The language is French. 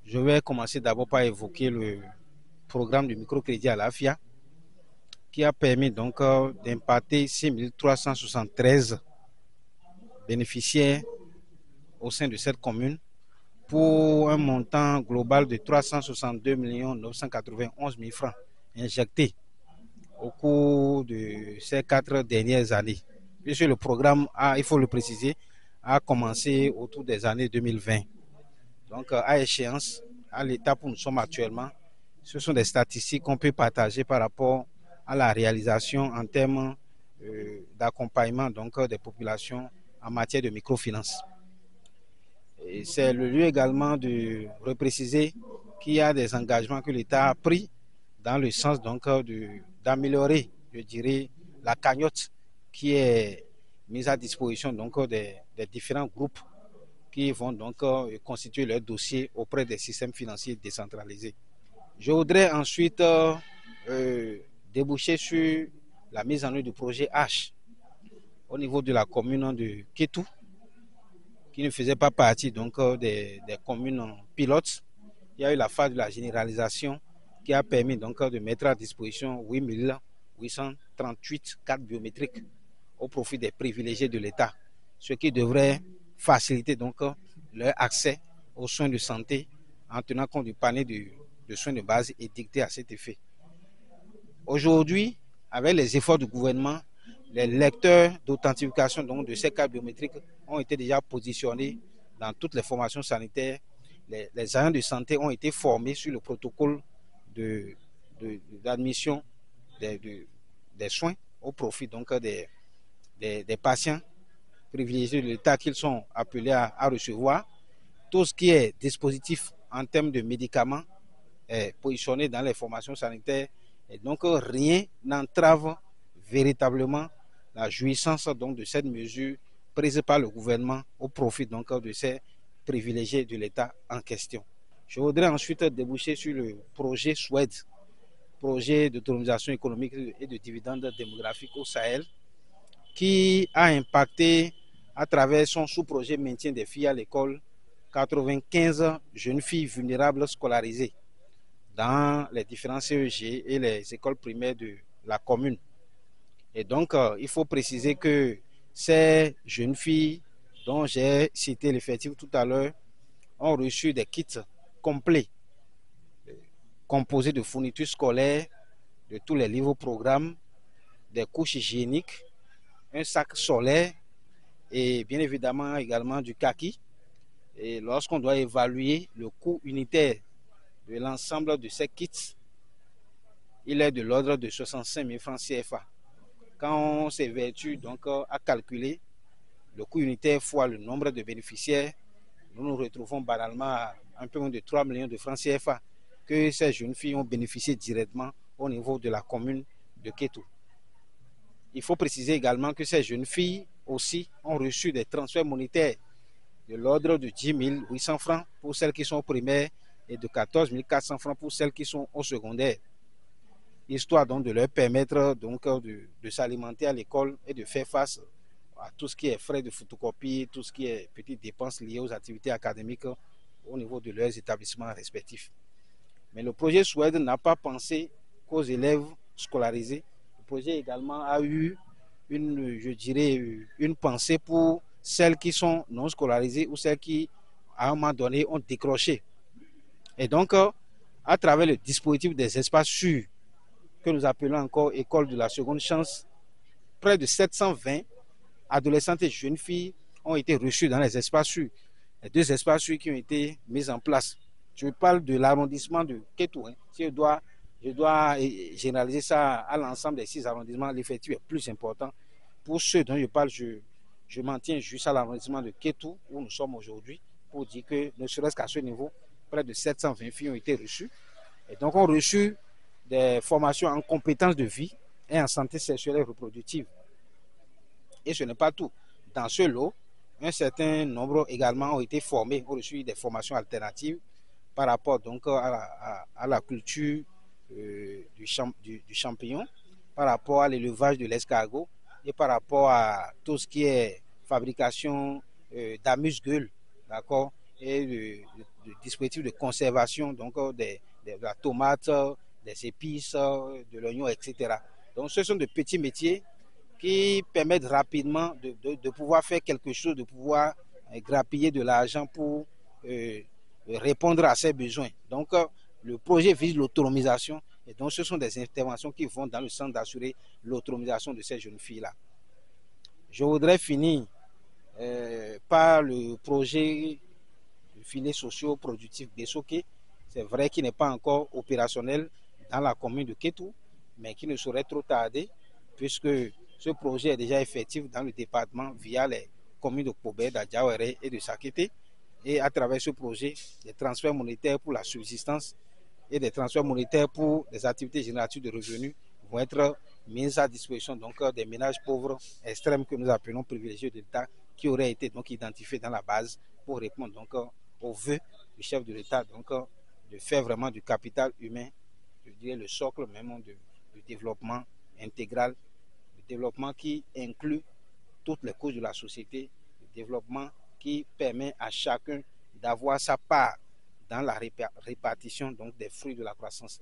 Je vais commencer d'abord par évoquer le programme de microcrédit à l'AFIA qui a permis donc d'impacter 6373 bénéficiaires au sein de cette commune pour un montant global de 362 991 000 francs injectés au cours de ces 4 dernières années. Puisque le programme a, il faut le préciser, a commencé autour des années 2020. Donc, à échéance, à l'étape où nous sommes actuellement, ce sont des statistiques qu'on peut partager par rapport à la réalisation en termes d'accompagnement donc, des populations en matière de microfinance. C'est le lieu également de repréciser qu'il y a des engagements que l'État a pris dans le sens donc d'améliorer, je dirais, la cagnotte qui est mise à disposition donc des différents groupes qui vont donc constituer leur dossier auprès des systèmes financiers décentralisés. Je voudrais ensuite déboucher sur la mise en œuvre du projet H au niveau de la commune de Kétou, qui ne faisait pas partie donc des communes pilotes. Il y a eu la phase de la généralisation qui a permis donc de mettre à disposition 8 838 cartes biométriques au profit des privilégiés de l'État, ce qui devrait faciliter donc leur accès aux soins de santé en tenant compte du panier de soins de base édicté à cet effet. Aujourd'hui, avec les efforts du gouvernement, les lecteurs d'authentification donc de ces cartes biométriques ont été déjà positionnés dans toutes les formations sanitaires. Les agents de santé ont été formés sur le protocole d'admission des soins au profit donc des patients privilégiés de l'État qu'ils sont appelés à recevoir. Tout ce qui est dispositif en termes de médicaments est positionné dans les formations sanitaires et donc rien n'entrave véritablement la jouissance donc de cette mesure prise par le gouvernement au profit donc de ces privilégiés de l'État en question. Je voudrais ensuite déboucher sur le projet SWED, projet d'autonomisation économique et de dividendes démographiques au Sahel, qui a impacté à travers son sous-projet maintien des filles à l'école 95 jeunes filles vulnérables scolarisées dans les différents CEG et les écoles primaires de la commune. Et donc, il faut préciser que ces jeunes filles dont j'ai cité l'effectif tout à l'heure ont reçu des kits complets composés de fournitures scolaires, de tous les livres programmes, des couches hygiéniques, un sac solaire et bien évidemment également du kaki. Et lorsqu'on doit évaluer le coût unitaire de l'ensemble de ces kits, il est de l'ordre de 65 000 francs CFA. Quand on s'évertue donc à calculer le coût unitaire fois le nombre de bénéficiaires, nous nous retrouvons banalement à un peu moins de 3 millions de francs CFA que ces jeunes filles ont bénéficié directement au niveau de la commune de Kétou. Il faut préciser également que ces jeunes filles aussi ont reçu des transferts monétaires de l'ordre de 10 800 francs pour celles qui sont au primaire et de 14 400 francs pour celles qui sont au secondaire, histoire donc de leur permettre donc de s'alimenter à l'école et de faire face à tout ce qui est frais de photocopie, tout ce qui est petites dépenses liées aux activités académiques au niveau de leurs établissements respectifs. Mais le projet SWED n'a pas pensé qu'aux élèves scolarisés. Le projet également a eu je dirais, une pensée pour celles qui sont non scolarisées ou celles qui, à un moment donné, ont décroché. Et donc, à travers le dispositif des espaces sûrs, que nous appelons encore école de la seconde chance, près de 720 adolescentes et jeunes filles ont été reçues dans les espaces sûrs. Les 2 espaces sûrs qui ont été mis en place. Je parle de l'arrondissement de Kétou. Si je dois généraliser ça à l'ensemble des 6 arrondissements, l'effectif est plus important. Pour ceux dont je parle, je m'en tiens juste à l'arrondissement de Kétou, où nous sommes aujourd'hui, pour dire que ne serait-ce qu'à ce niveau, près de 720 filles ont été reçues. Et donc, ont reçu des formations en compétences de vie et en santé sexuelle et reproductive. Et ce n'est pas tout. Dans ce lot, un certain nombre également ont été formés, ont reçu des formations alternatives par rapport donc à la culture du champignon, par rapport à l'élevage de l'escargot et par rapport à tout ce qui est fabrication d'amuse-gueule, d'accord, et de dispositifs de conservation, donc de la tomate, des épices, de l'oignon, etc. Donc ce sont de petits métiers qui permettent rapidement de pouvoir faire quelque chose, de pouvoir grappiller de l'argent pour répondre à ses besoins. Donc le projet vise l'autonomisation et donc ce sont des interventions qui vont dans le sens d'assurer l'autonomisation de ces jeunes filles-là. Je voudrais finir par le projet de filet socio-productif Besoké. C'est vrai qu'il n'est pas encore opérationnel dans la commune de Kétou, mais qui ne saurait trop tarder, puisque ce projet est déjà effectif dans le département via les communes de Kobé, d'Adjaouéré et de Sakété. Et à travers ce projet, des transferts monétaires pour la subsistance et des transferts monétaires pour des activités génératives de revenus vont être mis à disposition donc des ménages pauvres extrêmes que nous appelons privilégiés de l'État, qui auraient été donc identifiés dans la base pour répondre donc aux vœux du chef de l'État, donc de faire vraiment du capital humain, je dirais le socle même du développement intégral, le développement qui inclut toutes les couches de la société, le développement qui permet à chacun d'avoir sa part dans la répartition donc des fruits de la croissance.